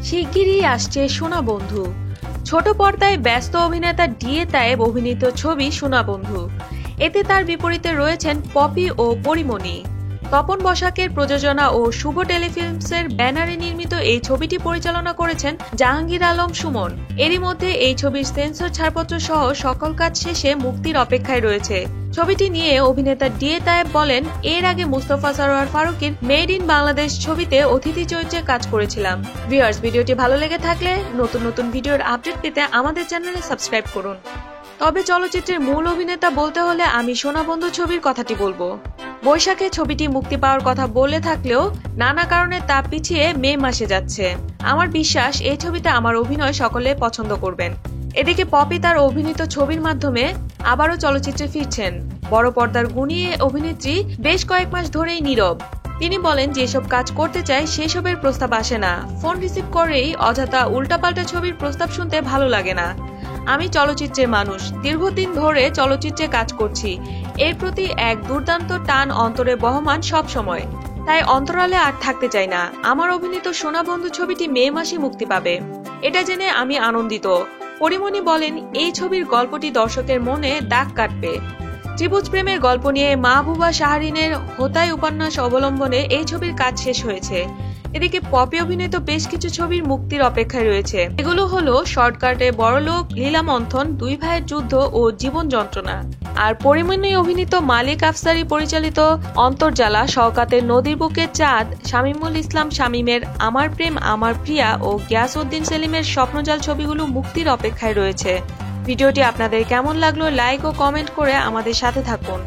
শিগগিরই আসছে সোনা বন্ধু। ছোট পর্দায় ব্যস্ত অভিনেতা ডিএ তায়েব অভিনীত ছবি সোনা বন্ধু। এতে তার বিপরীতে রয়েছেন পপি ও পরিমণি। তপন বসাকের প্রযোজনা ও শুভ টেলিফিল্মসের ব্যানারে নির্মিত এই ছবিটি পরিচালনা করেছেন জাহাঙ্গীর আলম সুমন। এরই মধ্যে এই ছবির সেন্সর ছাড়পত্র সহ সকল কাজ শেষে মুক্তির অপেক্ষায় রয়েছে। ছবিটি নিয়ে অভিনেতা ডিএ তায়েব বলেন, এর আগে মুস্তফা সরোয়ার ফারুকীর মেড ইন বাংলাদেশ ছবিতে অতিথি চরিত্রে কাজ করেছিলাম। ভিউয়ার্স, ভিডিওটি ভালো লেগে থাকলে নতুন নতুন ভিডিওর আপডেট পেতে আমাদের চ্যানেলে সাবস্ক্রাইব করুন। তবে চলচ্চিত্রের মূল অভিনেতা বলতে হলে আমি সোনা বন্ধু ছবির কথাটি বলবো। বৈশাখে ছবিটি মুক্তি পাওয়ার কথা বলে থাকলেও নানা কারণে তা পিছিয়ে মে মাসে যাচ্ছে। আমার বিশ্বাস এই ছবিতে আমার অভিনয় সকলে পছন্দ করবেন। এদিকে পপি তার অভিনীত ছবির মাধ্যমে আবারও চলচ্চিত্রে ফিরছেন। বড় পর্দার গুণী অভিনেত্রী বেশ কয়েক মাস ধরেই নীরব। তিনি বলেন, যেসব কাজ করতে চাই সেসবের প্রস্তাব আসে না। ফোন রিসিভ করেই অযথা উল্টাপাল্টা ছবির প্রস্তাব শুনতে ভালো লাগে না। আমি চলচ্চিত্রের মানুষ, দীর্ঘদিন ধরে চলচ্চিত্রে কাজ করছি। এর প্রতি এক দুর্দান্ত টান অন্তরে বহমান সব সময়। তাই অন্তরালে আর থাকতে চাই না। আমার অভিনীত সোনা বন্ধু ছবিটি মে মাসে মুক্তি পাবে, এটা জেনে আমি আনন্দিত। পরিমণি বলেন, এই ছবির গল্পটি দর্শকের মনে দাগ কাটবে। ত্রিভুজ প্রেমের গল্প নিয়ে মাহবুবা শাহরিনের হোতাই উপন্যাস অবলম্বনে এই ছবির কাজ শেষ হয়েছে। এদিকে পপি অভিনীত বেশ কিছু ছবির মুক্তির অপেক্ষায় রয়েছে। এগুলো হলো শর্টকাটে বড়লোক, লীলা মন্থন, দুই ভাইয়ের যুদ্ধ ও জীবন যন্ত্রণা। আর পরিমণি অভিনীত মালিক আফসারি পরিচালিত অন্তর্জালা, শওকাতের নদীর বুকে চাঁদ, শামীমুল ইসলাম শামীমের আমার প্রেম আমার প্রিয়া ও গিয়াসউদ্দিন সেলিমের স্বপ্নজাল ছবিগুলো মুক্তির অপেক্ষায় রয়েছে। ভিডিওটি আপনাদের কেমন লাগলো লাইক ও কমেন্ট করে আমাদের সাথে থাকুন।